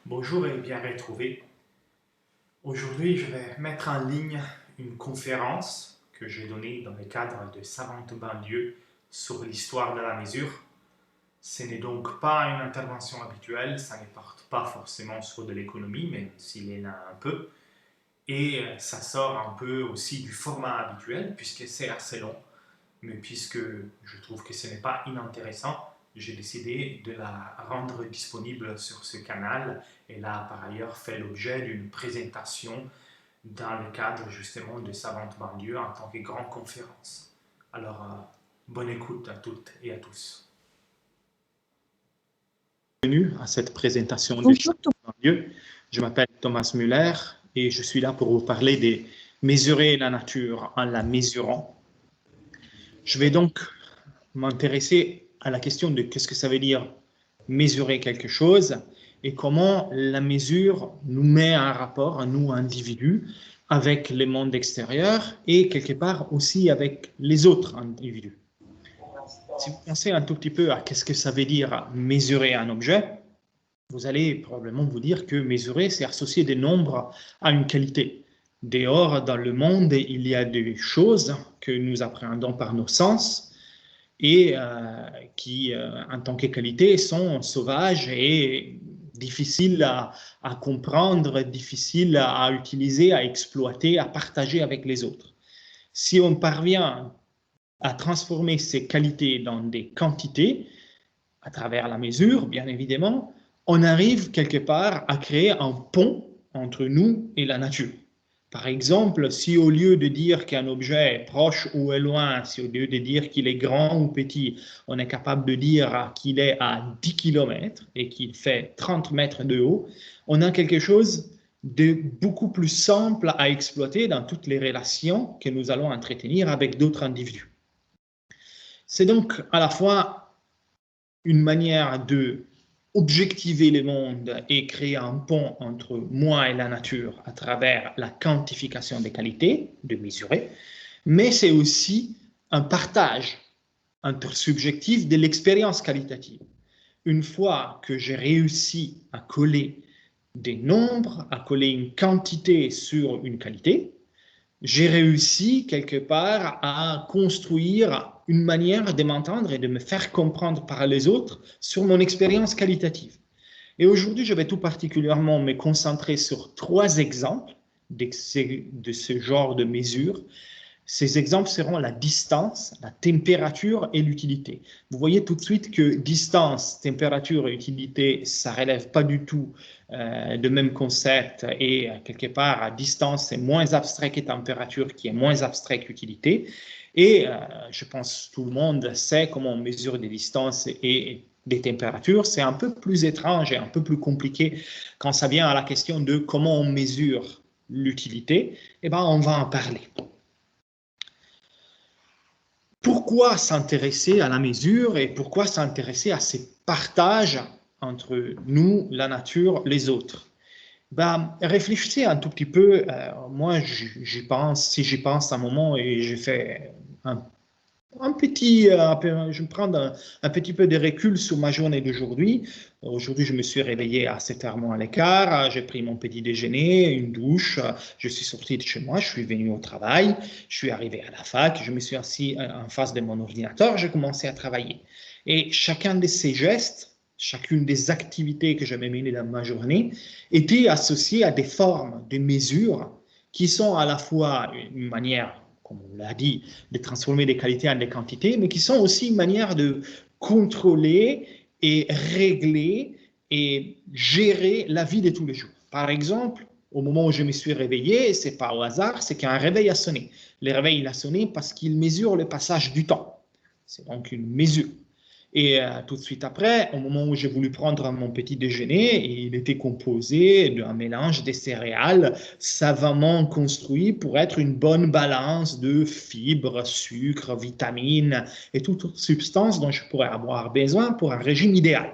Bonjour et bien retrouvé. Aujourd'hui, je vais mettre en ligne une conférence que j'ai donnée dans le cadre de Savante banlieue sur l'histoire de la mesure. Ce n'est donc pas une intervention habituelle, ça ne porte pas forcément sur de l'économie, même s'il est là un peu. Et ça sort un peu aussi du format habituel, puisque c'est assez long. Mais puisque je trouve que ce n'est pas inintéressant, j'ai décidé de la rendre disponible sur ce canal. Et là, par ailleurs, fait l'objet d'une présentation dans le cadre justement de Savante banlieue en tant que grande conférence. Alors, bonne écoute à toutes et à tous. Bienvenue à cette présentation de Bonjour, Savante banlieue. Je m'appelle Thomas Müller et je suis là pour vous parler de mesurer la nature en la mesurant. Je vais donc m'intéresser à la question de qu'est-ce que ça veut dire mesurer quelque chose et comment la mesure nous met en rapport, nous individus, avec le monde extérieur et quelque part aussi avec les autres individus. Si vous pensez un tout petit peu à qu'est-ce que ça veut dire mesurer un objet, vous allez probablement vous dire que mesurer, c'est associer des nombres à une qualité. Dehors, dans le monde, il y a des choses que nous appréhendons par nos sens, et qui, en tant que qualité, sont sauvages et difficiles à comprendre, difficiles à utiliser, à exploiter, à partager avec les autres. Si on parvient à transformer ces qualités dans des quantités, à travers la mesure, bien évidemment, on arrive quelque part à créer un pont entre nous et la nature. Par exemple, si au lieu de dire qu'un objet est proche ou est loin, si au lieu de dire qu'il est grand ou petit, on est capable de dire qu'il est à 10 km et qu'il fait 30 mètres de haut, on a quelque chose de beaucoup plus simple à exploiter dans toutes les relations que nous allons entretenir avec d'autres individus. C'est donc à la fois une manière de objectiver le monde et créer un pont entre moi et la nature à travers la quantification des qualités, de mesurer, mais c'est aussi un partage intersubjectif de l'expérience qualitative. Une fois que j'ai réussi à coller des nombres, à coller une quantité sur une qualité, j'ai réussi quelque part à construire une manière de m'entendre et de me faire comprendre par les autres sur mon expérience qualitative. Et aujourd'hui, je vais tout particulièrement me concentrer sur 3 exemples de ce genre de mesures. Ces exemples seront la distance, la température et l'utilité. Vous voyez tout de suite que distance, température et utilité, ça ne relève pas du tout de même concept et quelque part, à distance, c'est moins abstrait que température qui est moins abstrait qu'utilité. Et je pense que tout le monde sait comment on mesure des distances et des températures. C'est un peu plus étrange et un peu plus compliqué quand ça vient à la question de comment on mesure l'utilité. Eh bien, on va en parler. Pourquoi s'intéresser à la mesure et pourquoi s'intéresser à ces partages entre nous, la nature, les autres? Ben, réfléchissez un tout petit peu. Moi, j'y pense, si j'y pense un moment et j'ai fait un petit, je vais prendre un petit peu de recul sur ma journée d'aujourd'hui. Aujourd'hui, je me suis réveillé à 7h moins à l'écart, j'ai pris mon petit déjeuner, une douche, je suis sorti de chez moi, je suis venu au travail, je suis arrivé à la fac, je me suis assis en face de mon ordinateur, j'ai commencé à travailler. Et chacun de ces gestes, chacune des activités que j'avais menées dans ma journée était associée à des formes, des mesures qui sont à la fois une manière, comme on l'a dit, de transformer des qualités en des quantités, mais qui sont aussi une manière de contrôler et régler et gérer la vie de tous les jours. Par exemple, au moment où je me suis réveillé, c'est pas au hasard, c'est qu'un réveil a sonné. Le réveil il a sonné parce qu'il mesure le passage du temps. C'est donc une mesure. Et tout de suite après, au moment où j'ai voulu prendre mon petit déjeuner, il était composé d'un mélange de céréales savamment construit pour être une bonne balance de fibres, sucre, vitamines et toutes autres substances dont je pourrais avoir besoin pour un régime idéal.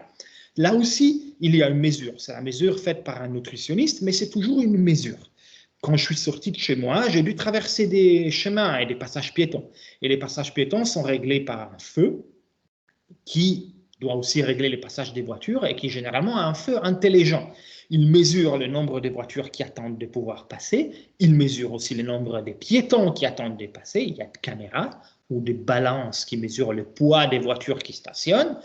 Là aussi, il y a une mesure. C'est la mesure faite par un nutritionniste, mais c'est toujours une mesure. Quand je suis sorti de chez moi, j'ai dû traverser des chemins et des passages piétons. Et les passages piétons sont réglés par un feu qui doit aussi régler les passages des voitures et qui généralement a un feu intelligent Il mesure le nombre de voitures qui attendent de pouvoir passer. Il mesure aussi le nombre de piétons qui attendent de passer. Il y a des caméras ou des balances qui mesurent le poids des voitures qui stationnent.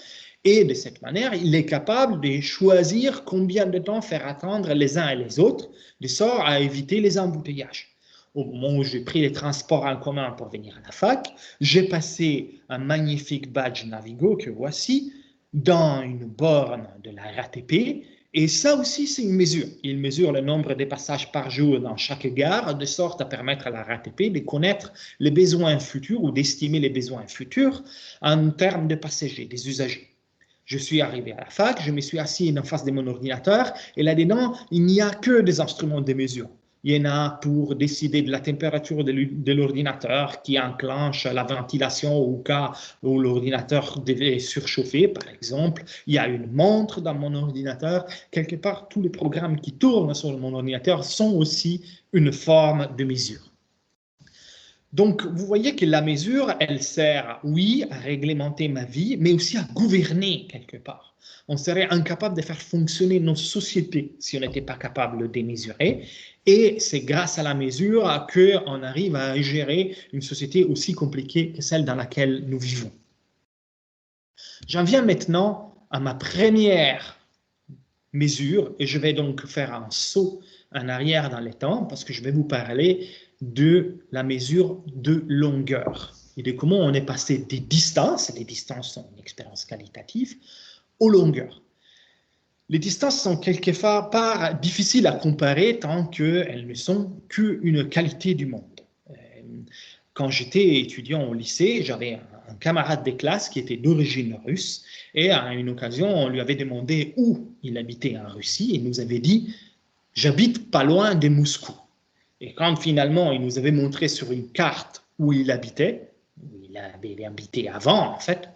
Et de cette manière, il est capable de choisir combien de temps faire attendre les uns et les autres, de sorte à éviter les embouteillages. Au moment où j'ai pris les transports en commun pour venir à la fac, j'ai passé un magnifique badge Navigo que voici dans une borne de la RATP. Et ça aussi, c'est une mesure. Il mesure le nombre de passages par jour dans chaque gare, de sorte à permettre à la RATP de connaître les besoins futurs ou d'estimer les besoins futurs en termes de passagers, des usagers. Je suis arrivé à la fac, je me suis assis en face de mon ordinateur et là-dedans, il n'y a que des instruments de mesure. Il y en a pour décider de la température de l'ordinateur qui enclenche la ventilation au cas où l'ordinateur devait surchauffer, par exemple. Il y a une montre dans mon ordinateur. Quelque part, tous les programmes qui tournent sur mon ordinateur sont aussi une forme de mesure. Donc, vous voyez que la mesure, elle sert, oui, à réglementer ma vie, mais aussi à gouverner quelque part. On serait incapable de faire fonctionner nos sociétés si on n'était pas capable de mesurer. Et c'est grâce à la mesure qu'on arrive à gérer une société aussi compliquée que celle dans laquelle nous vivons. J'en viens maintenant à ma première mesure, et je vais donc faire un saut en arrière dans le temps, parce que je vais vous parler de la mesure de longueur et de comment on est passé des distances, les distances sont une expérience qualitative, aux longueurs. Les distances sont quelquefois difficiles à comparer tant qu'elles ne sont qu'une qualité du monde. Quand j'étais étudiant au lycée, j'avais un camarade de classe qui était d'origine russe et à une occasion, on lui avait demandé où il habitait en Russie et il nous avait dit « J'habite pas loin de Moscou ». Et quand finalement, il nous avait montré sur une carte où il habitait, où il avait habité avant en fait,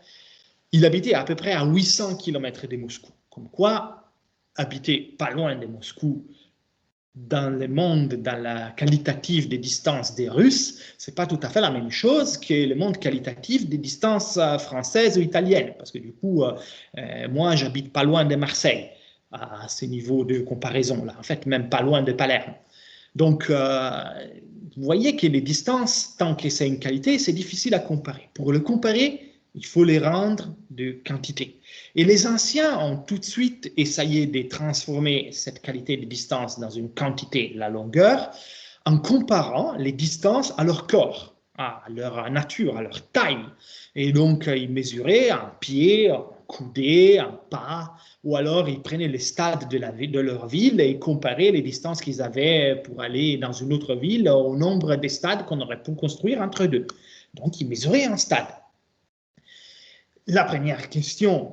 il habitait à peu près à 800 km de Moscou. Comme quoi, habiter pas loin de Moscou, dans le monde, dans la qualitative des distances des Russes, c'est pas tout à fait la même chose que le monde qualitatif des distances françaises ou italiennes. Parce que du coup, moi, j'habite pas loin de Marseille, à ce niveau de comparaison-là. En fait, même pas loin de Palerme. Donc, vous voyez que les distances, tant que c'est une qualité, c'est difficile à comparer. Pour le comparer, il faut les rendre de quantité. Et les anciens ont tout de suite essayé de transformer cette qualité de distance dans une quantité, la longueur, en comparant les distances à leur corps, à leur nature, à leur taille. Et donc, ils mesuraient en pieds, en coudées, en pas, ou alors ils prenaient les stades de leur ville et comparaient les distances qu'ils avaient pour aller dans une autre ville au nombre de stades qu'on aurait pu construire entre deux. Donc, ils mesuraient un stade. La première question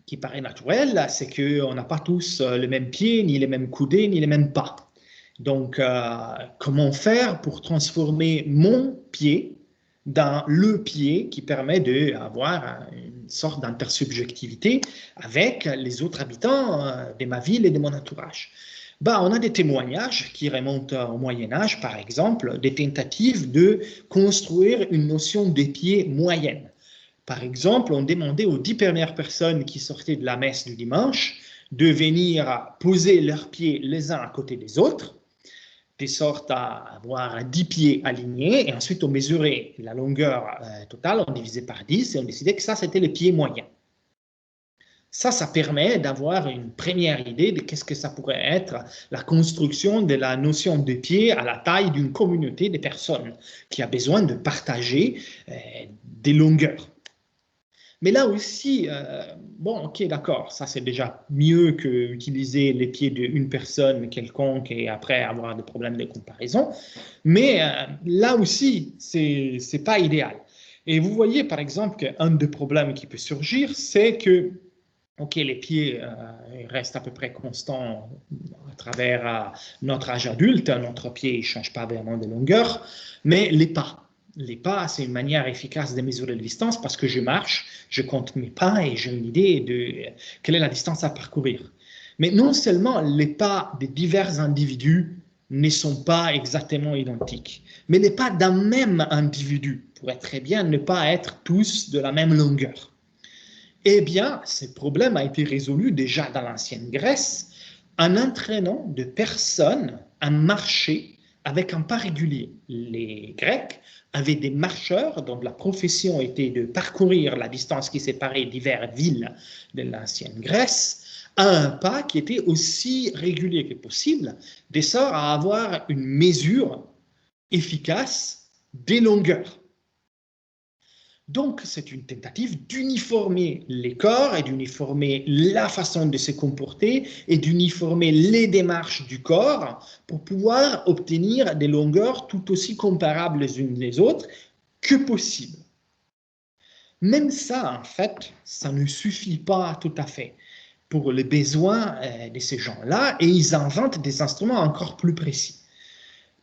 qui paraît naturelle, c'est qu'on n'a pas tous le même pied, ni les mêmes coudées, ni les mêmes pas. Donc, comment faire pour transformer mon pied dans le pied qui permet d'avoir une sorte d'intersubjectivité avec les autres habitants de ma ville et de mon entourage? On a des témoignages qui remontent au Moyen-Âge, par exemple, des tentatives de construire une notion de pied moyenne. Par exemple, on demandait aux 10 premières personnes qui sortaient de la messe du dimanche de venir poser leurs pieds les uns à côté des autres, de sorte à avoir 10 pieds alignés, et ensuite on mesurait la longueur totale, on divisait par 10, et on décidait que ça, c'était le pied moyen. Ça permet d'avoir une première idée de qu'est-ce que ça pourrait être la construction de la notion de pied à la taille d'une communauté de personnes qui a besoin de partager des longueurs. Mais là aussi, ok, d'accord, ça c'est déjà mieux qu'utiliser les pieds d'une personne quelconque et après avoir des problèmes de comparaison. Mais là aussi, c'est pas idéal. Et vous voyez par exemple qu'un des problèmes qui peut surgir, c'est que, ok, les pieds restent à peu près constants à travers notre âge adulte, notre pied ne change pas vraiment de longueur, mais les pas. Les pas, c'est une manière efficace de mesurer la distance parce que je marche, je compte mes pas et j'ai une idée de quelle est la distance à parcourir. Mais non seulement les pas de divers individus ne sont pas exactement identiques, mais les pas d'un même individu pourraient très bien ne pas être tous de la même longueur. Eh bien, ce problème a été résolu déjà dans l'ancienne Grèce en entraînant de personnes à marcher avec un pas régulier. Les Grecs avaient des marcheurs dont la profession était de parcourir la distance qui séparait diverses villes de l'ancienne Grèce à un pas qui était aussi régulier que possible, de sorte à avoir une mesure efficace des longueurs. Donc, c'est une tentative d'uniformer les corps et d'uniformer la façon de se comporter et d'uniformer les démarches du corps pour pouvoir obtenir des longueurs tout aussi comparables les unes les autres que possible. Même ça, en fait, ça ne suffit pas tout à fait pour les besoins de ces gens-là et ils inventent des instruments encore plus précis.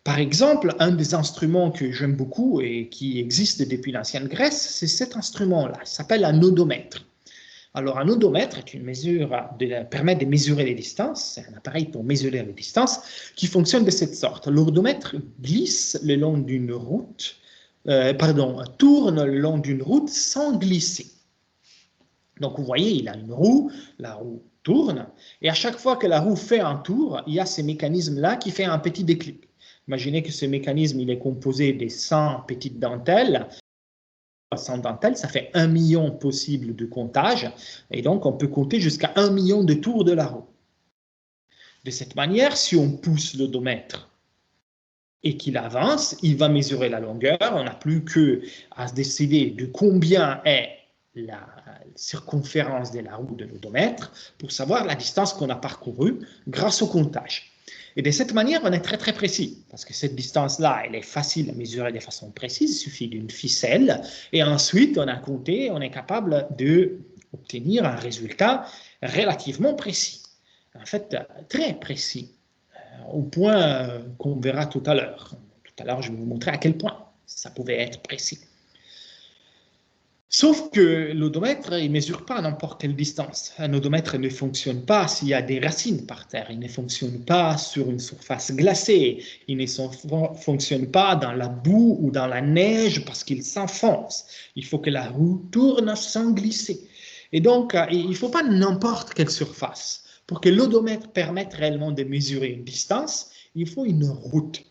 Par exemple, un des instruments que j'aime beaucoup et qui existe depuis l'ancienne Grèce, c'est cet instrument-là. Il s'appelle un odomètre. Alors, un odomètre est une mesure permet de mesurer les distances. C'est un appareil pour mesurer les distances qui fonctionne de cette sorte. L'odomètre glisse le long d'une route, tourne le long d'une route sans glisser. Donc, vous voyez, il a une roue, la roue tourne, et à chaque fois que la roue fait un tour, il y a ce mécanisme-là qui fait un petit déclic. Imaginez que ce mécanisme il est composé de 100 petites dentelles. 100 dentelles, ça fait 1 million possible de comptage. Et donc, on peut compter jusqu'à 1 million de tours de la roue. De cette manière, si on pousse l'odomètre et qu'il avance, il va mesurer la longueur. On n'a plus qu'à se décider de combien est la circonférence de la roue de l'odomètre pour savoir la distance qu'on a parcourue grâce au comptage. Et de cette manière, on est très très précis, parce que cette distance-là, elle est facile à mesurer de façon précise, il suffit d'une ficelle, et ensuite, on a compté, on est capable d'obtenir un résultat relativement précis. En fait, très précis, au point qu'on verra tout à l'heure. Tout à l'heure, je vais vous montrer à quel point ça pouvait être précis. Sauf que l'odomètre, il ne mesure pas n'importe quelle distance. Un odomètre ne fonctionne pas s'il y a des racines par terre. Il ne fonctionne pas sur une surface glacée. Il ne fonctionne pas dans la boue ou dans la neige parce qu'il s'enfonce. Il faut que la roue tourne sans glisser. Et donc, il ne faut pas n'importe quelle surface. Pour que l'odomètre permette réellement de mesurer une distance, il faut une route.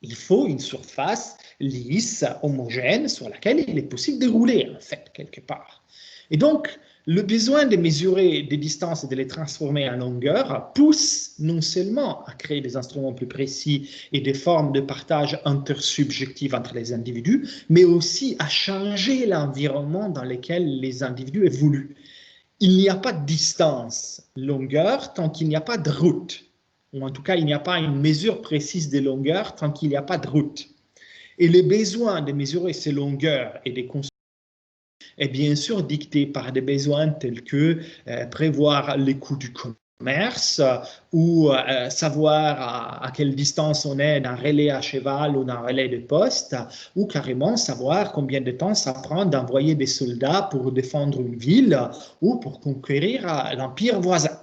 Il faut une surface lisse, homogène, sur laquelle il est possible de rouler, en fait, quelque part. Et donc, le besoin de mesurer des distances et de les transformer en longueur pousse non seulement à créer des instruments plus précis et des formes de partage intersubjectifs entre les individus, mais aussi à changer l'environnement dans lequel les individus évoluent. Il n'y a pas de distance longueur tant qu'il n'y a pas de route. Ou en tout cas, il n'y a pas une mesure précise des longueurs tant qu'il n'y a pas de route. Et le besoin de mesurer ces longueurs et des constructions est bien sûr dicté par des besoins tels que prévoir les coûts du commerce ou savoir à quelle distance on est d'un relais à cheval ou d'un relais de poste ou carrément savoir combien de temps ça prend d'envoyer des soldats pour défendre une ville ou pour conquérir l'empire voisin.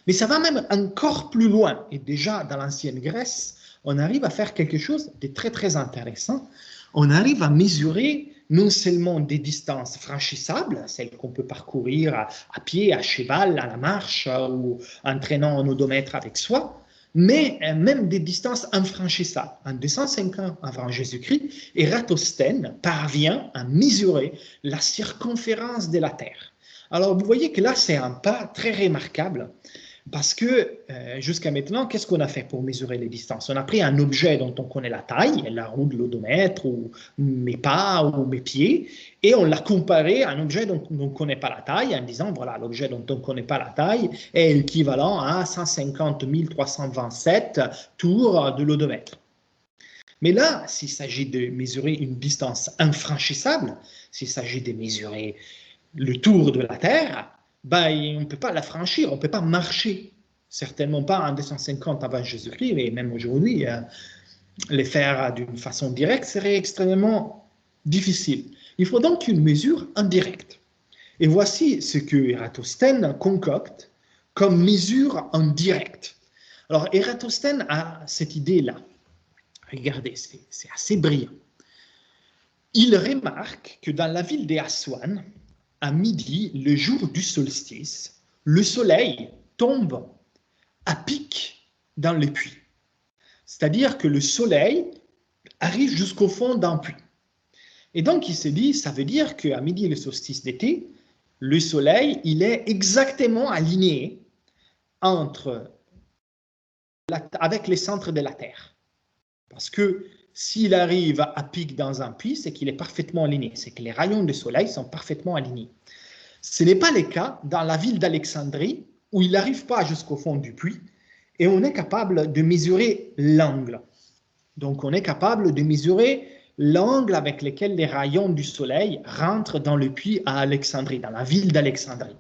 Mais ça va même encore plus loin. Et déjà, dans l'ancienne Grèce, on arrive à faire quelque chose de très, très intéressant. On arrive à mesurer non seulement des distances franchissables, celles qu'on peut parcourir à pied, à cheval, à la marche ou en traînant un odomètre avec soi, mais même des distances infranchissables. En 205 ans avant Jésus-Christ, Ératosthène parvient à mesurer la circonférence de la Terre. Alors, vous voyez que là, c'est un pas très remarquable. Parce que jusqu'à maintenant, qu'est-ce qu'on a fait pour mesurer les distances? On a pris un objet dont on connaît la taille, la roue de l'odomètre, ou mes pas, ou mes pieds, et on l'a comparé à un objet dont on ne connaît pas la taille, en disant, voilà, l'objet dont on ne connaît pas la taille est équivalent à 150 327 tours de l'odomètre. Mais là, s'il s'agit de mesurer une distance infranchissable, s'il s'agit de mesurer le tour de la Terre, on ne peut pas la franchir, on ne peut pas marcher. Certainement pas en 250 avant Jésus-Christ, mais même aujourd'hui, les faire d'une façon directe serait extrêmement difficile. Il faut donc une mesure indirecte. Et voici ce que Ératosthène concocte comme mesure en direct. Alors, Ératosthène a cette idée-là. Regardez, c'est assez brillant. Il remarque que dans la ville d'Aswan, à midi, le jour du solstice, le soleil tombe à pic dans le puits. C'est-à-dire que le soleil arrive jusqu'au fond d'un puits. Et donc, il s'est dit, ça veut dire qu'à midi, le solstice d'été, le soleil, il est exactement aligné avec les centres de la Terre. Parce que s'il arrive à pic dans un puits, c'est qu'il est parfaitement aligné, c'est que les rayons du soleil sont parfaitement alignés. Ce n'est pas le cas dans la ville d'Alexandrie, où il n'arrive pas jusqu'au fond du puits, et on est capable de mesurer l'angle. Donc, on est capable de mesurer l'angle avec lequel les rayons du soleil rentrent dans le puits à Alexandrie, dans la ville d'Alexandrie.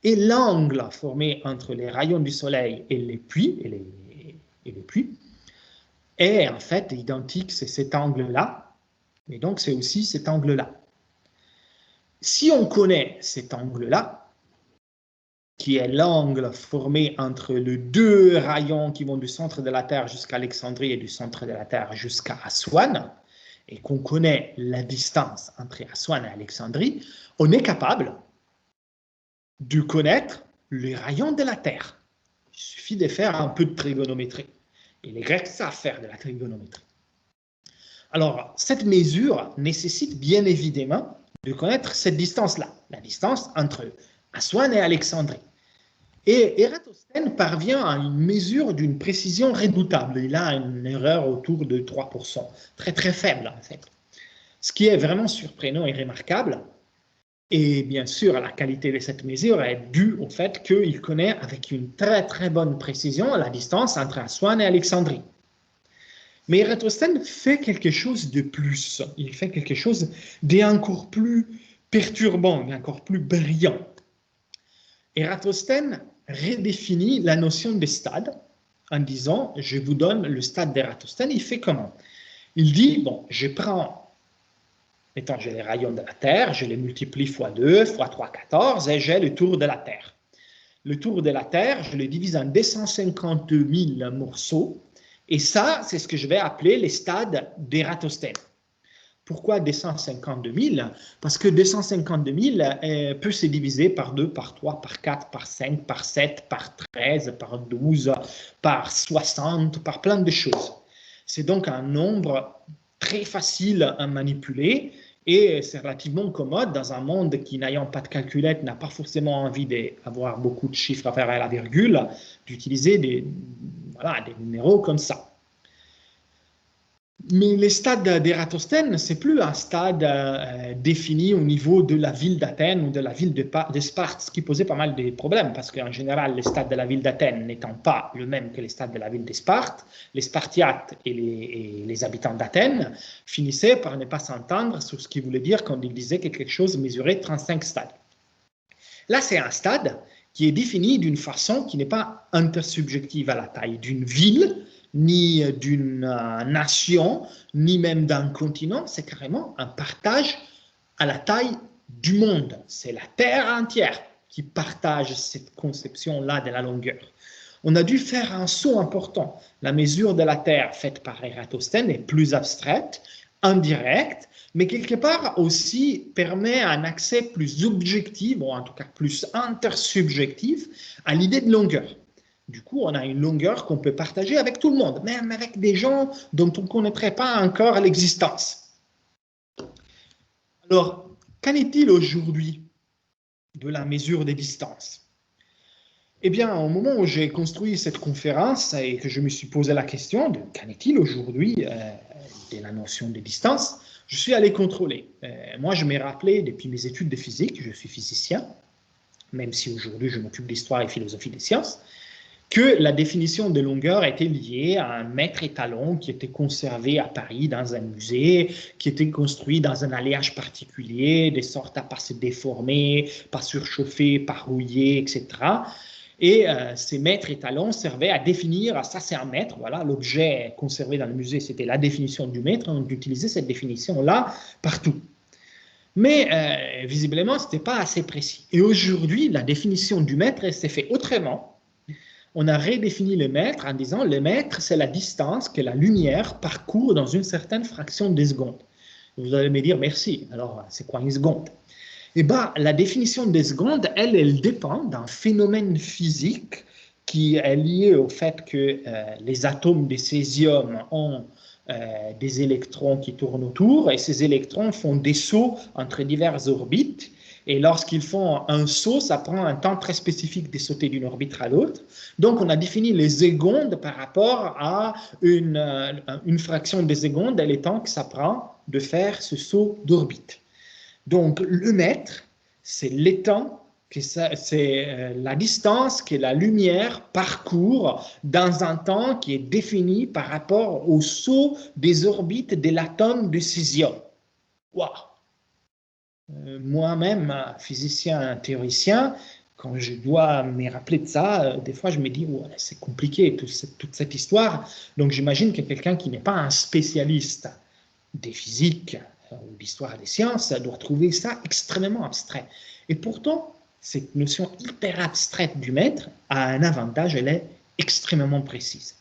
Et l'angle formé entre les rayons du soleil et les puits, est en fait identique, c'est cet angle-là, et donc c'est aussi cet angle-là. Si on connaît cet angle-là, qui est l'angle formé entre les deux rayons qui vont du centre de la Terre jusqu'à Alexandrie et du centre de la Terre jusqu'à Aswan, et qu'on connaît la distance entre Aswan et Alexandrie, on est capable de connaître les rayons de la Terre. Il suffit de faire un peu de trigonométrie. Et les Grecs savent faire de la trigonométrie. Alors, cette mesure nécessite bien évidemment de connaître cette distance-là, la distance entre Aswan et Alexandrie. Et Ératosthène parvient à une mesure d'une précision redoutable. Il a une erreur autour de 3%, très très faible en fait. Ce qui est vraiment surprenant et remarquable. Et bien sûr, la qualité de cette mesure est due au fait qu'il connaît avec une très très bonne précision la distance entre Aswan et Alexandrie. Mais Ératosthène fait quelque chose de plus. Il fait quelque chose d'encore plus perturbant, d'encore plus brillant. Ératosthène redéfinit la notion de stade en disant « je vous donne le stade d'Ératosthène ». Il fait comment? Il dit « bon, je prends, mettons, j'ai les rayons de la Terre, je les multiplie fois 2, fois 3, 14, et j'ai le tour de la Terre. Le tour de la Terre, je le divise en 252 000 morceaux, et ça, c'est ce que je vais appeler les stades d'Ératosthène. Pourquoi 252 000? Parce que 252 000 peut se diviser par 2, par 3, par 4, par 5, par 7, par 13, par 12, par 60, par plein de choses. C'est donc un nombre très facile à manipuler et c'est relativement commode dans un monde qui, n'ayant pas de calculette, n'a pas forcément envie d'avoir beaucoup de chiffres à faire à la virgule, d'utiliser des numéros comme ça. Mais les stades d'Ératosthène, ce n'est plus un stade défini au niveau de la ville d'Athènes ou de la ville de Sparte, ce qui posait pas mal de problèmes, parce qu'en général, les stades de la ville d'Athènes n'étant pas le même que les stades de la ville de Sparte, les Spartiates et les habitants d'Athènes finissaient par ne pas s'entendre sur ce qui voulait dire quand ils disaient que quelque chose mesurait 35 stades. Là, c'est un stade qui est défini d'une façon qui n'est pas intersubjective à la taille d'une ville, ni d'une nation, ni même d'un continent, c'est carrément un partage à la taille du monde. C'est la Terre entière qui partage cette conception-là de la longueur. On a dû faire un saut important. La mesure de la Terre faite par Ératosthène est plus abstraite, indirecte, mais quelque part aussi permet un accès plus objectif, ou en tout cas plus intersubjectif, à l'idée de longueur. Du coup, on a une longueur qu'on peut partager avec tout le monde, même avec des gens dont on ne connaîtrait pas encore l'existence. Alors, qu'en est-il aujourd'hui de la mesure des distances? Eh bien, au moment où j'ai construit cette conférence et que je me suis posé la question de qu'en est-il aujourd'hui de la notion de distance, je suis allé contrôler. Moi, je m'ai rappelé depuis mes études de physique, je suis physicien, même si aujourd'hui je m'occupe d'histoire et philosophie des sciences, que la définition de longueur était liée à un mètre étalon qui était conservé à Paris dans un musée, qui était construit dans un alliage particulier, de sorte à ne pas se déformer, pas surchauffer, pas rouiller, etc. Et ces mètres étalons servaient à définir, ça c'est un mètre, voilà, l'objet conservé dans le musée, c'était la définition du mètre, on utilisait cette définition-là partout. Mais visiblement, ce n'était pas assez précis. Et aujourd'hui, la définition du mètre s'est faite autrement. On a redéfini le mètre en disant le mètre, c'est la distance que la lumière parcourt dans une certaine fraction de seconde. Vous allez me dire merci, alors c'est quoi une seconde? Eh ben, la définition des secondes, elle dépend d'un phénomène physique qui est lié au fait que les atomes de césium ont des électrons qui tournent autour et ces électrons font des sauts entre diverses orbites. Et lorsqu'ils font un saut, ça prend un temps très spécifique de sauter d'une orbite à l'autre. Donc, on a défini les secondes par rapport à une fraction des secondes et les temps que ça prend de faire ce saut d'orbite. Donc, le mètre, c'est le temps, c'est la distance que la lumière parcourt dans un temps qui est défini par rapport au saut des orbites de l'atome de césium. Waouh! Moi-même, physicien, théoricien, quand je dois me rappeler de ça, des fois je me dis, ouais, c'est compliqué toute cette histoire. Donc j'imagine que quelqu'un qui n'est pas un spécialiste des physiques ou d'histoire des sciences doit trouver ça extrêmement abstrait. Et pourtant, cette notion hyper abstraite du mètre a un avantage, elle est extrêmement précise.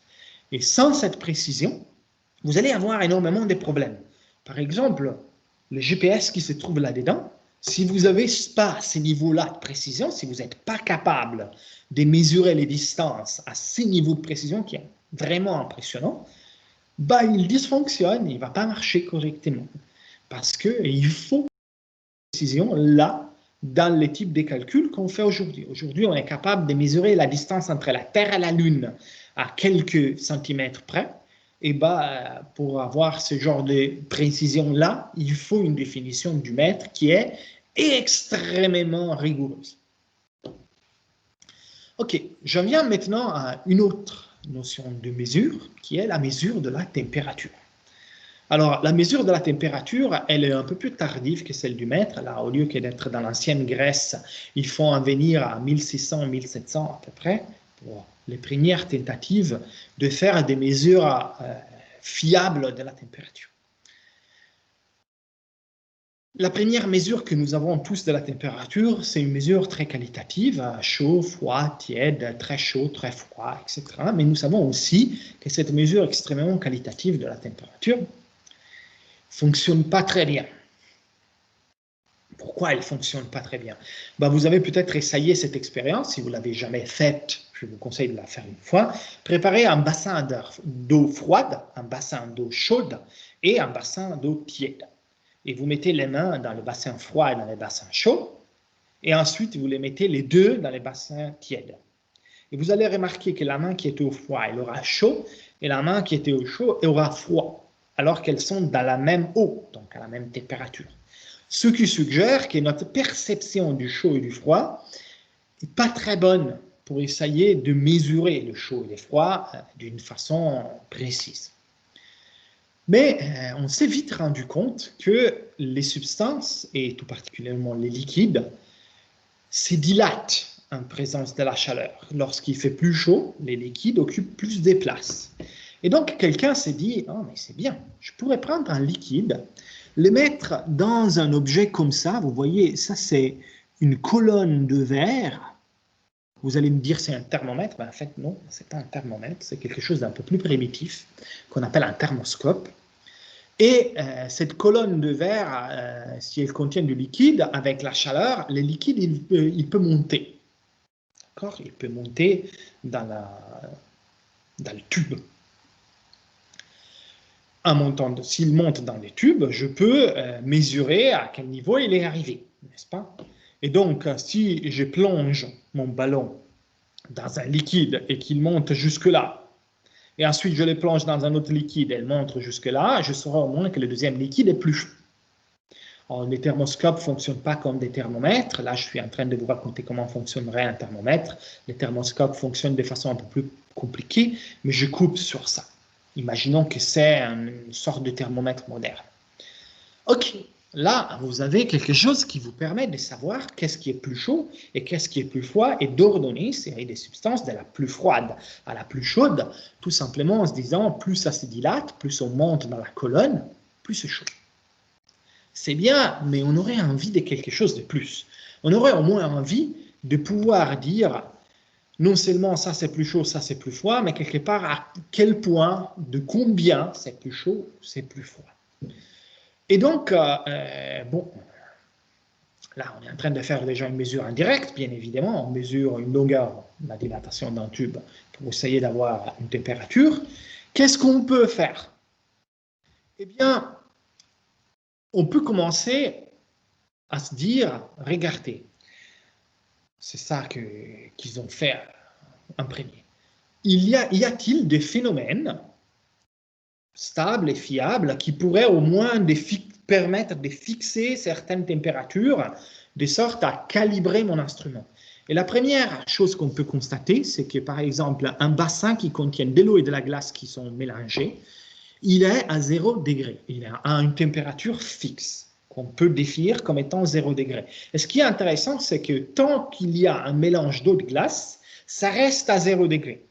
Et sans cette précision, vous allez avoir énormément de problèmes. Par exemple, le GPS qui se trouve là-dedans, si vous n'avez pas ces niveaux-là de précision, si vous n'êtes pas capable de mesurer les distances à ces niveaux de précision, qui est vraiment impressionnant, bah, il dysfonctionne, il ne va pas marcher correctement. Parce qu'il faut une précision là, dans les types de calculs qu'on fait aujourd'hui. Aujourd'hui, on est capable de mesurer la distance entre la Terre et la Lune à quelques centimètres près. Et bah, pour avoir ce genre de précision-là, il faut une définition du mètre qui est extrêmement rigoureuse. Ok, j'en viens maintenant à une autre notion de mesure, qui est la mesure de la température. Alors, la mesure de la température, elle est un peu plus tardive que celle du mètre. Là, au lieu que d'être dans l'ancienne Grèce, il faut en venir à 1600-1700 à peu près, pour les premières tentatives de faire des mesures fiables de la température. La première mesure que nous avons tous de la température, c'est une mesure très qualitative, chaud, froid, tiède, très chaud, très froid, etc. Mais nous savons aussi que cette mesure extrêmement qualitative de la température fonctionne pas très bien. Pourquoi elle ne fonctionne pas très bien? Ben, vous avez peut-être essayé cette expérience, si vous ne l'avez jamais faite, je vous conseille de la faire une fois. Préparez un bassin d'eau froide, un bassin d'eau chaude et un bassin d'eau tiède. Et vous mettez les mains dans le bassin froid et dans le bassin chaud, et ensuite vous les mettez les deux dans les bassins tièdes. Et vous allez remarquer que la main qui était au froid, elle aura chaud, et la main qui était au chaud, elle aura froid, alors qu'elles sont dans la même eau, donc à la même température. Ce qui suggère que notre perception du chaud et du froid n'est pas très bonne pour essayer de mesurer le chaud et le froid d'une façon précise. Mais on s'est vite rendu compte que les substances, et tout particulièrement les liquides, se dilatent en présence de la chaleur. Lorsqu'il fait plus chaud, les liquides occupent plus de place. Et donc, quelqu'un s'est dit, oh, mais c'est bien, je pourrais prendre un liquide, le mettre dans un objet comme ça. Vous voyez, ça c'est une colonne de verre. Vous allez me dire c'est un thermomètre. Ben, en fait, non, ce n'est pas un thermomètre, c'est quelque chose d'un peu plus primitif qu'on appelle un thermoscope. Et cette colonne de verre, si elle contient du liquide, avec la chaleur, le liquide, il peut monter. D'accord? Il peut monter dans le tube. S'il monte dans les tubes, je peux mesurer à quel niveau il est arrivé, n'est-ce pas? Et donc, si je plonge mon ballon dans un liquide et qu'il monte jusque-là, et ensuite je le plonge dans un autre liquide et il monte jusque-là, je saurai au moins que le deuxième liquide est plus chaud. Alors, les thermoscopes ne fonctionnent pas comme des thermomètres. Là, je suis en train de vous raconter comment fonctionnerait un thermomètre. Les thermoscopes fonctionnent de façon un peu plus compliquée, mais je coupe sur ça. Imaginons que c'est une sorte de thermomètre moderne. Ok, là, vous avez quelque chose qui vous permet de savoir qu'est-ce qui est plus chaud et qu'est-ce qui est plus froid et d'ordonner une série de substances de la plus froide à la plus chaude, tout simplement en se disant plus ça se dilate, plus on monte dans la colonne, plus c'est chaud. C'est bien, mais on aurait envie de quelque chose de plus. On aurait au moins envie de pouvoir dire non seulement ça c'est plus chaud, ça c'est plus froid, mais quelque part à quel point, de combien c'est plus chaud, c'est plus froid. Et donc, bon, là, on est en train de faire déjà une mesure indirecte, bien évidemment. On mesure une longueur, la dilatation d'un tube, pour essayer d'avoir une température. Qu'est-ce qu'on peut faire? Eh bien, on peut commencer à se dire, regardez, c'est ça qu'ils ont fait en premier. Y a-t-il des phénomènes stables et fiables qui pourraient au moins permettre de fixer certaines températures de sorte à calibrer mon instrument? Et la première chose qu'on peut constater, c'est que par exemple, un bassin qui contient de l'eau et de la glace qui sont mélangés, il est à 0 degré. Il est à une température fixe qu'on peut définir comme étant 0 degré. Et ce qui est intéressant, c'est que tant qu'il y a un mélange d'eau et de glace, ça reste à 0 degré.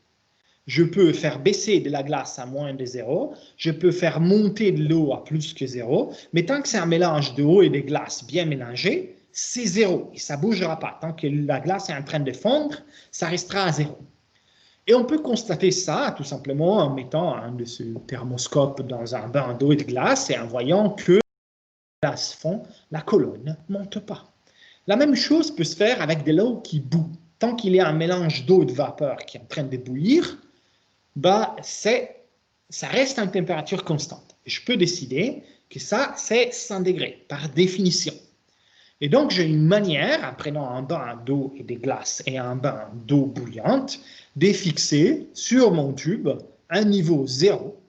Je peux faire baisser de la glace à moins de 0, je peux faire monter de l'eau à plus que 0, mais tant que c'est un mélange d'eau et de glace bien mélangé, c'est 0 et ça ne bougera pas. Tant que la glace est en train de fondre, ça restera à 0. Et on peut constater ça tout simplement en mettant un de ces thermoscopes dans un bain d'eau et de glace et en voyant que la glace fond, la colonne ne monte pas. La même chose peut se faire avec de l'eau qui bout. Tant qu'il y a un mélange d'eau et de vapeur qui est en train de bouillir, bah, ça reste à une température constante. Et je peux décider que ça, c'est 100 degrés, par définition. Et donc, j'ai une manière, en prenant un bain d'eau et des glaces et un bain d'eau bouillante, de fixer sur mon tube un niveau 0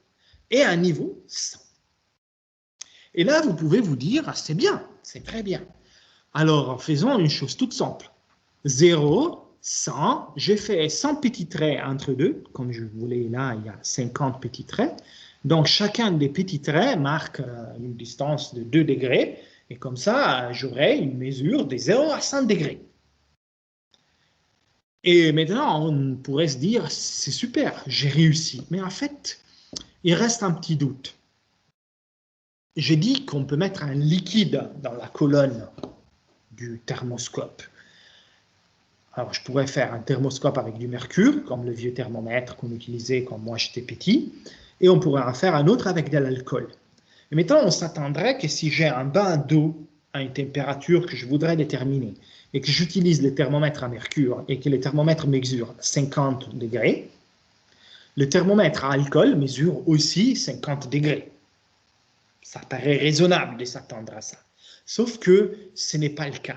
et un niveau 100. Et là, vous pouvez vous dire, ah, c'est bien, c'est très bien. Alors, faisons une chose toute simple. 0, 100, je fais 100 petits traits entre deux, comme je voulais là, il y a 50 petits traits. Donc, chacun des petits traits marque une distance de 2 degrés, et comme ça, j'aurai une mesure de 0 à 100 degrés. Et maintenant, on pourrait se dire, c'est super, j'ai réussi. Mais en fait, il reste un petit doute. J'ai dit qu'on peut mettre un liquide dans la colonne du thermoscope. Alors, je pourrais faire un thermoscope avec du mercure, comme le vieux thermomètre qu'on utilisait quand moi j'étais petit, et on pourrait en faire un autre avec de l'alcool. Et maintenant, on s'attendrait que si j'ai un bain d'eau à une température que je voudrais déterminer, et que j'utilise le thermomètre à mercure, et que le thermomètre mesure 50 degrés, le thermomètre à alcool mesure aussi 50 degrés. Ça paraît raisonnable de s'attendre à ça. Sauf que ce n'est pas le cas.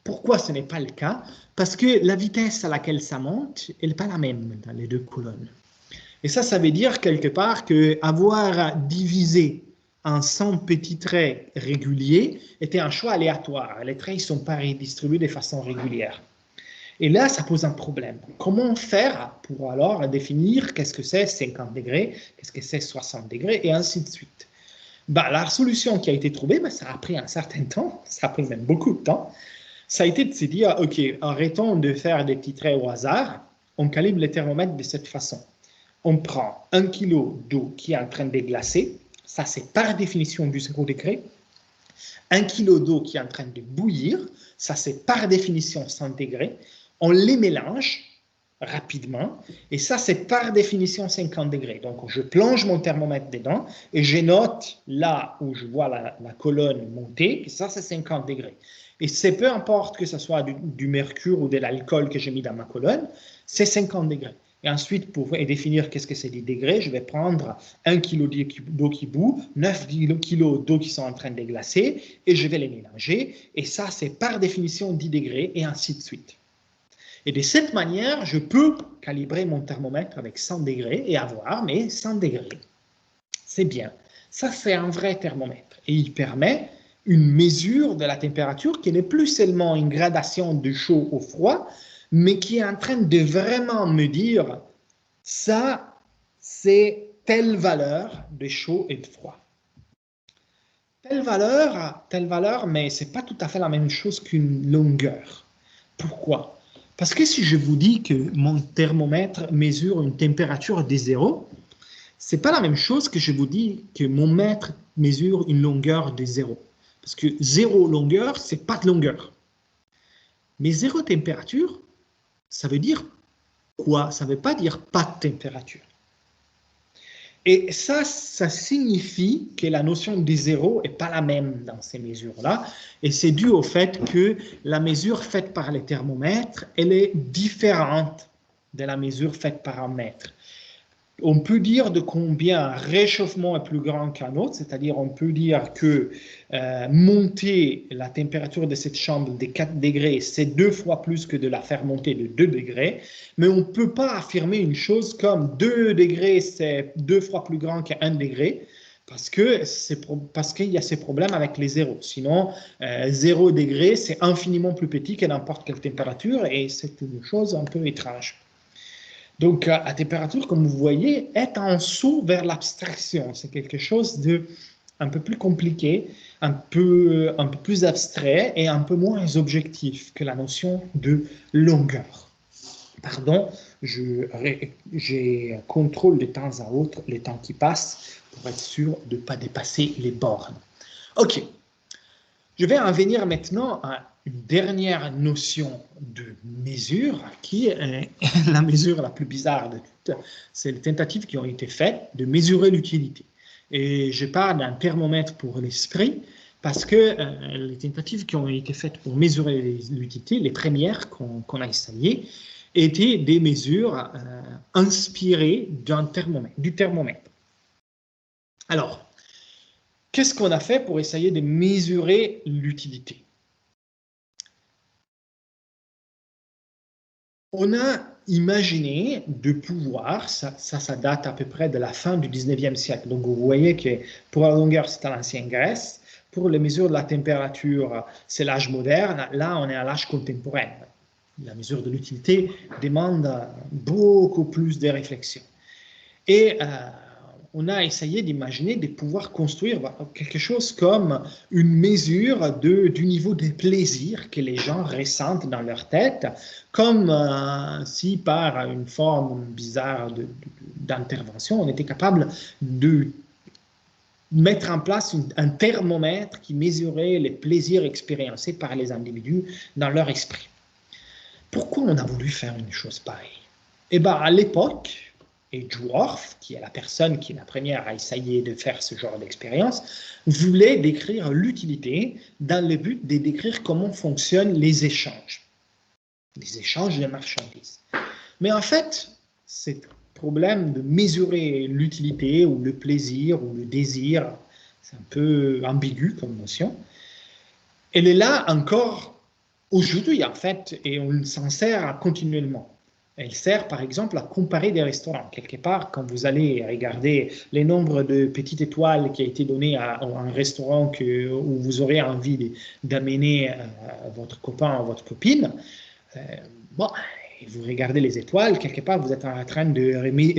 Pourquoi ce n'est pas le cas? Parce que la vitesse à laquelle ça monte, elle n'est pas la même dans les deux colonnes. Et ça veut dire quelque part qu'avoir divisé en 100 petits traits réguliers était un choix aléatoire. Les traits ne sont pas redistribués de façon régulière. Et là, ça pose un problème. Comment faire pour alors définir qu'est-ce que c'est 50 degrés, qu'est-ce que c'est 60 degrés, et ainsi de suite? La solution qui a été trouvée, ça a pris un certain temps, ça a pris même beaucoup de temps, ça a été de se dire, OK, arrêtons de faire des petits traits au hasard, on calibre les thermomètres de cette façon. On prend 1 kg d'eau qui est en train de glacer, ça c'est par définition du 0 degré. 1 kg d'eau qui est en train de bouillir, ça c'est par définition 100 degrés. On les mélange rapidement, et ça c'est par définition 50 degrés. Donc je plonge mon thermomètre dedans, et je note là où je vois la colonne monter, que ça c'est 50 degrés. Et c'est peu importe que ce soit du mercure ou de l'alcool que j'ai mis dans ma colonne, c'est 50 degrés. Et ensuite, pour définir qu'est-ce que c'est des degrés, je vais prendre 1 kg d'eau qui bout, 9 kg d'eau qui sont en train de glacer, et je vais les mélanger. Et ça, c'est par définition 10 degrés, et ainsi de suite. Et de cette manière, je peux calibrer mon thermomètre avec 100 degrés et avoir mes 100 degrés. C'est bien. Ça, c'est un vrai thermomètre. Et il permet une mesure de la température qui n'est plus seulement une gradation de chaud au froid, mais qui est en train de vraiment me dire ça, c'est telle valeur de chaud et de froid. Telle valeur, mais ce n'est pas tout à fait la même chose qu'une longueur. Pourquoi? Parce que si je vous dis que mon thermomètre mesure une température de 0, ce n'est pas la même chose que je vous dis que mon mètre mesure une longueur de 0. Parce que 0 longueur, ce n'est pas de longueur. Mais 0 température, ça veut dire quoi? Ça ne veut pas dire pas de température. Et ça signifie que la notion de zéro n'est pas la même dans ces mesures-là. Et c'est dû au fait que la mesure faite par les thermomètres, elle est différente de la mesure faite par un mètre. On peut dire de combien un réchauffement est plus grand qu'un autre, c'est-à-dire on peut dire que monter la température de cette chambre de 4 degrés, c'est 2 fois plus que de la faire monter de 2 degrés, mais on ne peut pas affirmer une chose comme 2 degrés, c'est 2 fois plus grand qu'un degré, parce qu'il y a ces problèmes avec les zéros. Sinon, 0 degré, c'est infiniment plus petit que n'importe quelle température, et c'est une chose un peu étrange. Donc, la température, comme vous voyez, est en saut vers l'abstraction. C'est quelque chose de un peu plus compliqué, un peu plus abstrait et un peu moins objectif que la notion de longueur. Pardon, j'ai contrôle de temps à autre les temps qui passent pour être sûr de ne pas dépasser les bornes. OK. Je vais en venir maintenant à une dernière notion de mesure, qui est la mesure la plus bizarre de toutes. C'est les tentatives qui ont été faites de mesurer l'utilité. Et je parle d'un thermomètre pour l'esprit, parce que les tentatives qui ont été faites pour mesurer l'utilité, les premières qu'on a essayées, étaient des mesures inspirées du thermomètre. Alors, qu'est-ce qu'on a fait pour essayer de mesurer l'utilité? On a imaginé de pouvoir, ça date à peu près de la fin du 19e siècle, donc vous voyez que pour la longueur c'est à l'ancienne Grèce, pour les mesures de la température c'est l'âge moderne, là on est à l'âge contemporain. La mesure de l'utilité demande beaucoup plus de réflexion. Et on a essayé d'imaginer de pouvoir construire quelque chose comme une mesure du niveau de plaisir que les gens ressentent dans leur tête, comme si par une forme bizarre d'intervention, on était capable de mettre en place un thermomètre qui mesurait les plaisirs expériencés par les individus dans leur esprit. Pourquoi on a voulu faire une chose pareille? Eh bien, à l'époque, et Dwarf, qui est la personne qui est la première à essayer de faire ce genre d'expérience, voulait décrire l'utilité dans le but de décrire comment fonctionnent les échanges de marchandises. Mais en fait, ce problème de mesurer l'utilité ou le plaisir ou le désir, c'est un peu ambigu comme notion, elle est là encore aujourd'hui en fait, et on s'en sert continuellement. Elle sert par exemple à comparer des restaurants. Quelque part, quand vous allez regarder les nombres de petites étoiles qui a été donné à un restaurant où vous aurez envie d'amener votre copain ou votre copine, vous regardez les étoiles, quelque part vous êtes en train de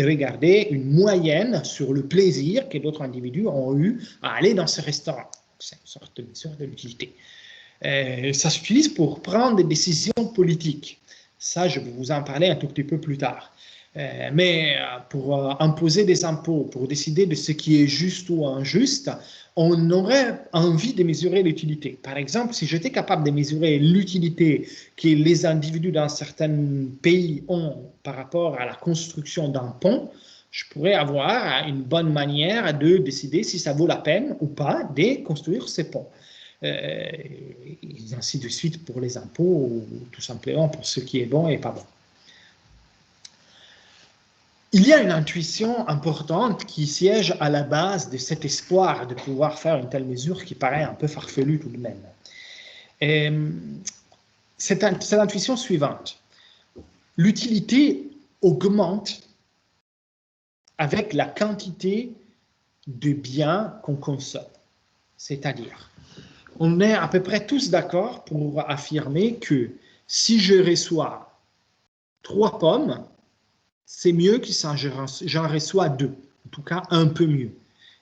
regarder une moyenne sur le plaisir que d'autres individus ont eu à aller dans ce restaurant. C'est une sorte de mesure de l'utilité. Ça s'utilise pour prendre des décisions politiques. Ça, je vais vous en parler un tout petit peu plus tard. Mais pour imposer des impôts, pour décider de ce qui est juste ou injuste, on aurait envie de mesurer l'utilité. Par exemple, si j'étais capable de mesurer l'utilité que les individus dans certains pays ont par rapport à la construction d'un pont, je pourrais avoir une bonne manière de décider si ça vaut la peine ou pas de construire ces ponts. Et ainsi de suite pour les impôts, ou tout simplement pour ce qui est bon et pas bon. Il y a une intuition importante qui siège à la base de cet espoir de pouvoir faire une telle mesure qui paraît un peu farfelue tout de même. C'est l'intuition suivante. L'utilité augmente avec la quantité de biens qu'on consomme. C'est-à-dire, on est à peu près tous d'accord pour affirmer que si je reçois 3 pommes, c'est mieux que si j'en reçois 2, en tout cas un peu mieux.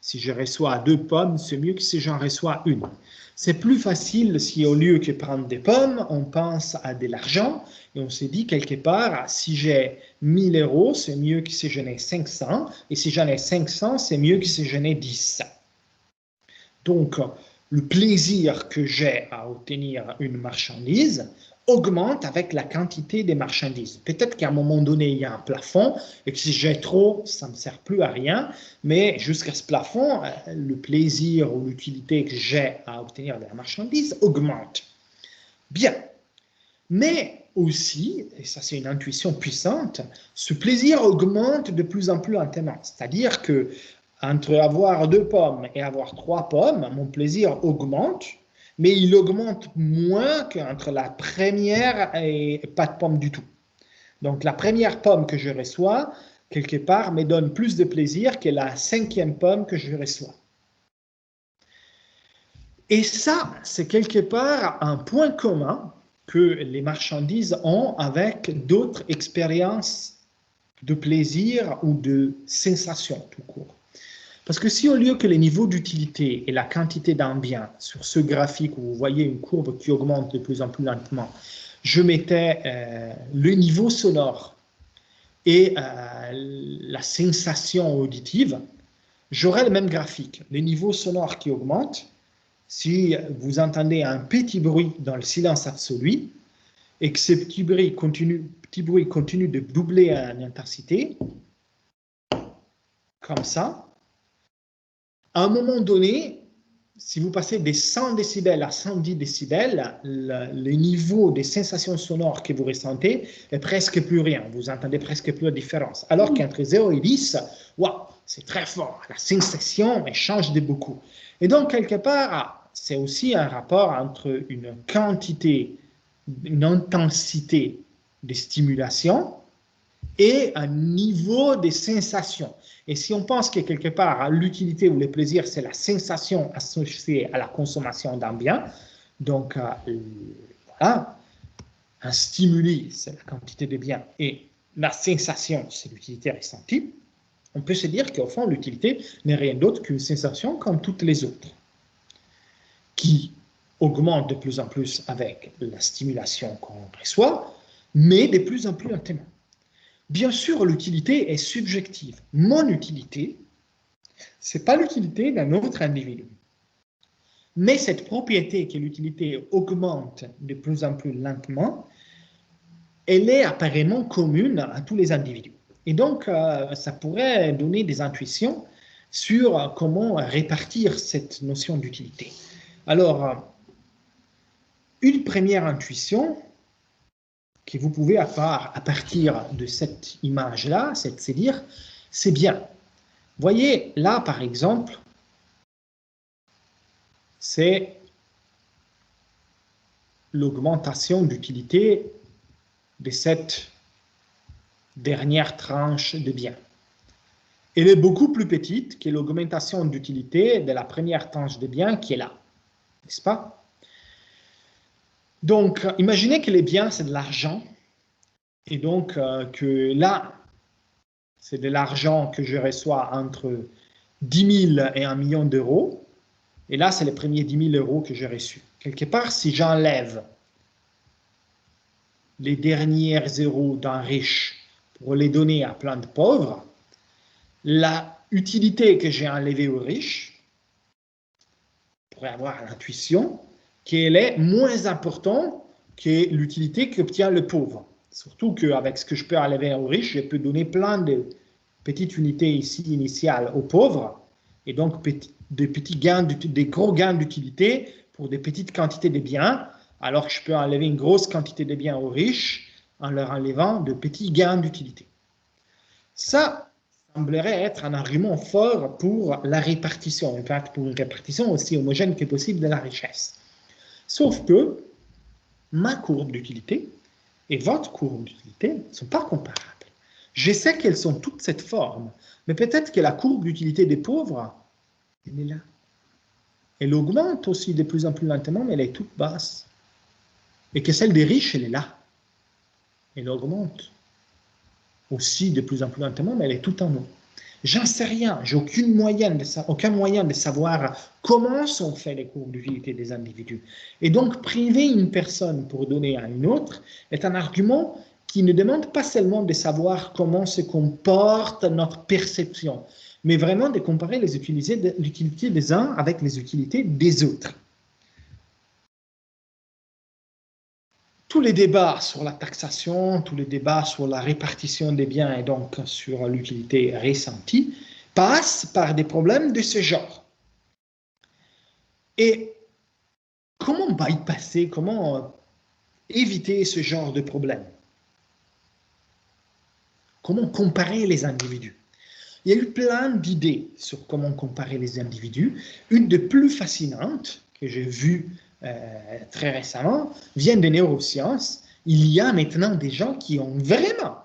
Si je reçois 2 pommes, c'est mieux que si j'en reçois 1. C'est plus facile si au lieu que prendre des pommes, on pense à de l'argent et on se dit quelque part, si j'ai 1000 €, c'est mieux que si j'en ai 500, et si j'en ai 500, c'est mieux que si j'en ai 10. Donc, le plaisir que j'ai à obtenir une marchandise augmente avec la quantité des marchandises. Peut-être qu'à un moment donné, il y a un plafond et que si j'ai trop, ça ne me sert plus à rien, mais jusqu'à ce plafond, le plaisir ou l'utilité que j'ai à obtenir de la marchandise augmente. Bien, mais aussi, et ça c'est une intuition puissante, ce plaisir augmente de plus en plus lentement. C'est-à-dire que entre avoir 2 pommes et avoir 3 pommes, mon plaisir augmente, mais il augmente moins qu'entre la première et pas de pomme du tout. Donc la première pomme que je reçois, quelque part, me donne plus de plaisir que la 5e pomme que je reçois. Et ça, c'est quelque part un point commun que les marchandises ont avec d'autres expériences de plaisir ou de sensation tout court. Parce que si au lieu que les niveaux d'utilité et la quantité d'un bien, sur ce graphique où vous voyez une courbe qui augmente de plus en plus lentement, je mettais le niveau sonore et la sensation auditive, j'aurais le même graphique. Le niveau sonore qui augmente, si vous entendez un petit bruit dans le silence absolu et que ce petit bruit continue de doubler en intensité, comme ça, à un moment donné, si vous passez des 100 décibels à 110 décibels, le niveau des sensations sonores que vous ressentez est presque plus rien. Vous entendez presque plus la différence. Alors qu'entre 0 et 10, wow, c'est très fort. La sensation elle change de beaucoup. Et donc, quelque part, c'est aussi un rapport entre une quantité, une intensité de stimulation et un niveau de sensation. Et si on pense que quelque part, l'utilité ou le plaisir, c'est la sensation associée à la consommation d'un bien, donc voilà, un stimuli, c'est la quantité de bien, et la sensation, c'est l'utilité ressentie, on peut se dire qu'au fond, l'utilité n'est rien d'autre qu'une sensation comme toutes les autres, qui augmente de plus en plus avec la stimulation qu'on reçoit, mais de plus en plus lentement. Bien sûr, l'utilité est subjective. Mon utilité, ce n'est pas l'utilité d'un autre individu. Mais cette propriété que l'utilité augmente de plus en plus lentement, elle est apparemment commune à tous les individus. Et donc, ça pourrait donner des intuitions sur comment répartir cette notion d'utilité. Alors, une première intuition que vous pouvez avoir à partir de cette image-là, c'est de se dire, c'est bien. Voyez, là, par exemple, c'est l'augmentation d'utilité de cette dernière tranche de biens. Elle est beaucoup plus petite que l'augmentation d'utilité de la première tranche de biens qui est là, n'est-ce pas? Donc, imaginez que les biens, c'est de l'argent, et donc que là, c'est de l'argent que je reçois entre 10 000 et 1 million d'euros, et là, c'est les premiers 10 000 euros que j'ai reçus. Quelque part, si j'enlève les derniers euros d'un riche pour les donner à plein de pauvres, la utilité que j'ai enlevée aux riches pourrait avoir l'intuition qu'elle est moins importante que l'utilité qu'obtient le pauvre. Surtout qu'avec ce que je peux enlever aux riches, je peux donner plein de petites unités ici initiales aux pauvres, et donc des gros gains d'utilité pour des petites quantités de biens, alors que je peux enlever une grosse quantité de biens aux riches en leur enlevant de petits gains d'utilité. Ça semblerait être un argument fort pour la répartition, en fait pour une répartition aussi homogène que possible de la richesse. Sauf que ma courbe d'utilité et votre courbe d'utilité ne sont pas comparables. Je sais qu'elles sont toutes cette forme, mais peut-être que la courbe d'utilité des pauvres, elle est là. Elle augmente aussi de plus en plus lentement, mais elle est toute basse. Et que celle des riches, elle est là. Elle augmente aussi de plus en plus lentement, mais elle est tout en haut. J'en sais rien, j'ai aucun moyen de savoir comment sont faites les courbes d'utilité des individus. Et donc, priver une personne pour donner à une autre est un argument qui ne demande pas seulement de savoir comment se comporte notre perception, mais vraiment de comparer les utilités des uns avec les utilités des autres. tous les débats sur la taxation, tous les débats sur la répartition des biens et donc sur l'utilité ressentie passent par des problèmes de ce genre. Et comment bypasser, comment éviter ce genre de problème? Comment comparer les individus? Il y a eu plein d'idées sur comment comparer les individus. Une des plus fascinantes que j'ai vue très récemment vient des neurosciences. Il y a maintenant des gens qui ont vraiment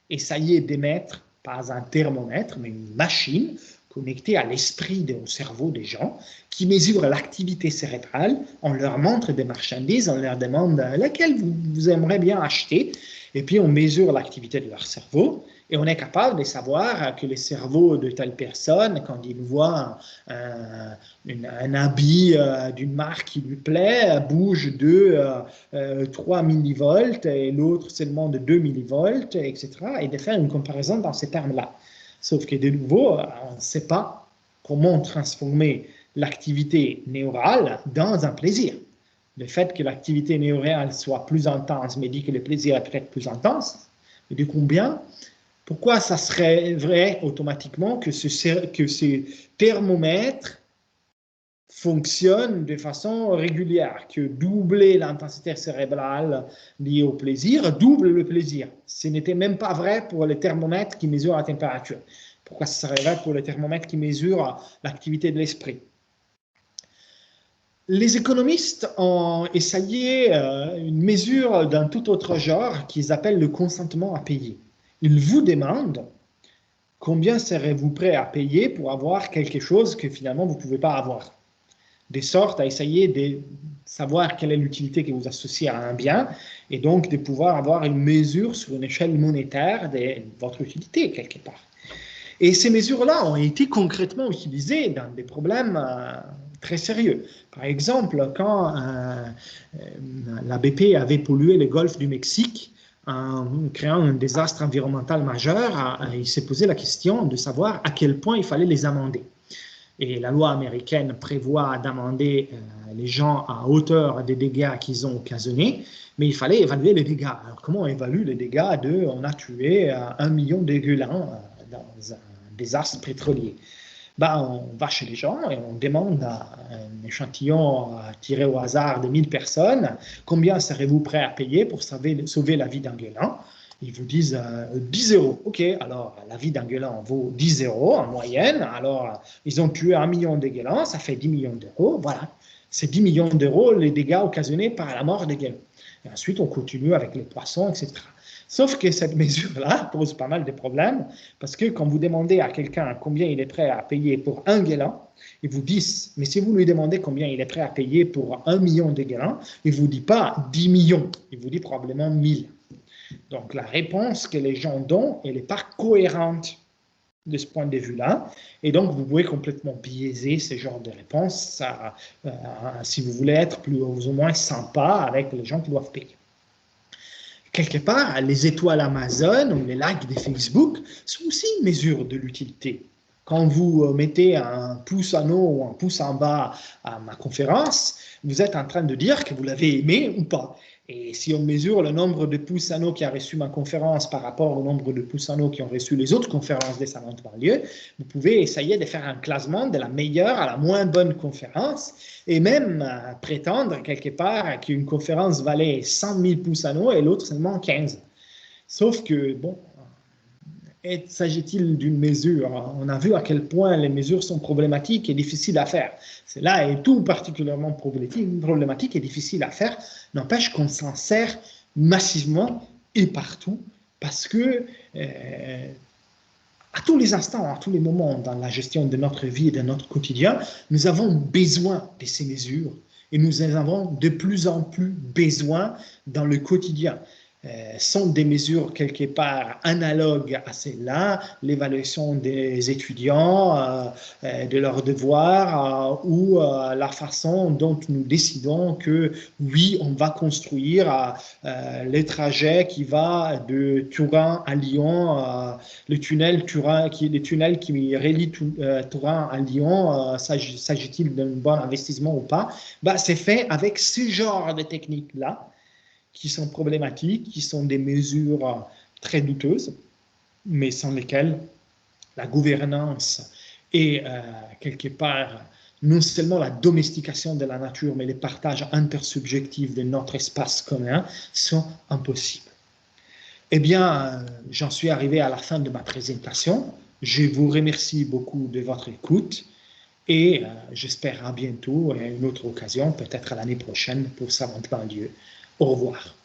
essayé d'émettre, pas un thermomètre, mais une machine connectée à l'esprit et au cerveau des gens, qui mesure l'activité cérébrale, on leur montre des marchandises, on leur demande laquelle vous aimeriez bien acheter, et puis on mesure l'activité de leur cerveau, et on est capable de savoir que le cerveau de telle personne, quand il voit un habit d'une marque qui lui plaît, bouge de 3 millivolts et l'autre seulement de 2 millivolts, etc. Et de faire une comparaison dans ces termes-là. Sauf que de nouveau, on ne sait pas comment transformer l'activité neurale dans un plaisir. Le fait que l'activité neurale soit plus intense me dit que le plaisir est peut-être plus intense, mais de combien? Pourquoi ça serait vrai automatiquement que ce thermomètre fonctionne de façon régulière, que doubler l'intensité cérébrale liée au plaisir double le plaisir? Ce n'était même pas vrai pour le thermomètre qui mesure la température. Pourquoi ça serait vrai pour le thermomètre qui mesure l'activité de l'esprit? Les économistes ont essayé une mesure d'un tout autre genre qu'ils appellent le consentement à payer. Ils vous demandent combien serez-vous prêt à payer pour avoir quelque chose que finalement vous ne pouvez pas avoir. De sorte à essayer de savoir quelle est l'utilité que vous associez à un bien et donc de pouvoir avoir une mesure sur une échelle monétaire de votre utilité quelque part. Et ces mesures-là ont été concrètement utilisées dans des problèmes très sérieux. Par exemple, quand la BP avait pollué le golfe du Mexique, en créant un désastre environnemental majeur, il s'est posé la question de savoir à quel point il fallait les amender. Et la loi américaine prévoit d'amender les gens à hauteur des dégâts qu'ils ont occasionnés, mais il fallait évaluer les dégâts. Alors, comment on évalue les dégâts de « on a tué 1 million de gueulants dans un désastre pétrolier » on va chez les gens et on demande à un échantillon tiré au hasard de 1000 personnes combien serez-vous prêt à payer pour sauver la vie d'un gueulant. Ils vous disent 10 euros. OK, alors la vie d'un gueulant vaut 10 euros en moyenne. Alors, ils ont tué 1 million de gueulants, ça fait 10 millions d'euros. Voilà, c'est 10 millions d'euros les dégâts occasionnés par la mort des gueulants. Et ensuite, on continue avec les poissons, etc. Sauf que cette mesure-là pose pas mal de problèmes, parce que quand vous demandez à quelqu'un combien il est prêt à payer pour un gueulant, il vous dit, mais si vous lui demandez combien il est prêt à payer pour 1 million de gueulants, il ne vous dit pas 10 millions, il vous dit probablement 1000. Donc la réponse que les gens donnent, elle n'est pas cohérente de ce point de vue-là, et donc vous pouvez complètement biaiser ce genre de réponse si vous voulez être plus ou moins sympa avec les gens qui doivent payer. Quelque part, les étoiles Amazon ou les likes de Facebook sont aussi une mesure de l'utilité. Quand vous mettez un pouce en haut ou un pouce en bas à ma conférence, vous êtes en train de dire que vous l'avez aimé ou pas. Et si on mesure le nombre de pouces en haut qui a reçu ma conférence par rapport au nombre de pouces en haut qui ont reçu les autres conférences des salons de banlieue, vous pouvez essayer de faire un classement de la meilleure à la moins bonne conférence et même prétendre quelque part qu'une conférence valait 100 000 pouces en haut et l'autre seulement 15. Sauf que, bon, s'agit-il d'une mesure? On a vu à quel point les mesures sont problématiques et difficiles à faire. Cela est tout particulièrement problématique et difficile à faire. N'empêche qu'on s'en sert massivement et partout parce que à tous les instants, à tous les moments dans la gestion de notre vie et de notre quotidien, nous avons besoin de ces mesures et nous en avons de plus en plus besoin dans le quotidien. Sont des mesures quelque part analogues à celles-là, l'évaluation des étudiants, de leurs devoirs ou la façon dont nous décidons que oui, on va construire le trajet qui va de Turin à Lyon, le tunnel qui relie Turin à Lyon, s'agit-il d'un bon investissement ou pas? C'est fait avec ce genre de technique-là qui sont problématiques, qui sont des mesures très douteuses, mais sans lesquelles la gouvernance et quelque part non seulement la domestication de la nature, mais les partages intersubjectifs de notre espace commun sont impossibles. Eh bien, j'en suis arrivé à la fin de ma présentation. Je vous remercie beaucoup de votre écoute et j'espère à bientôt et à une autre occasion, peut-être à l'année prochaine pour Savant Lieu. Au revoir.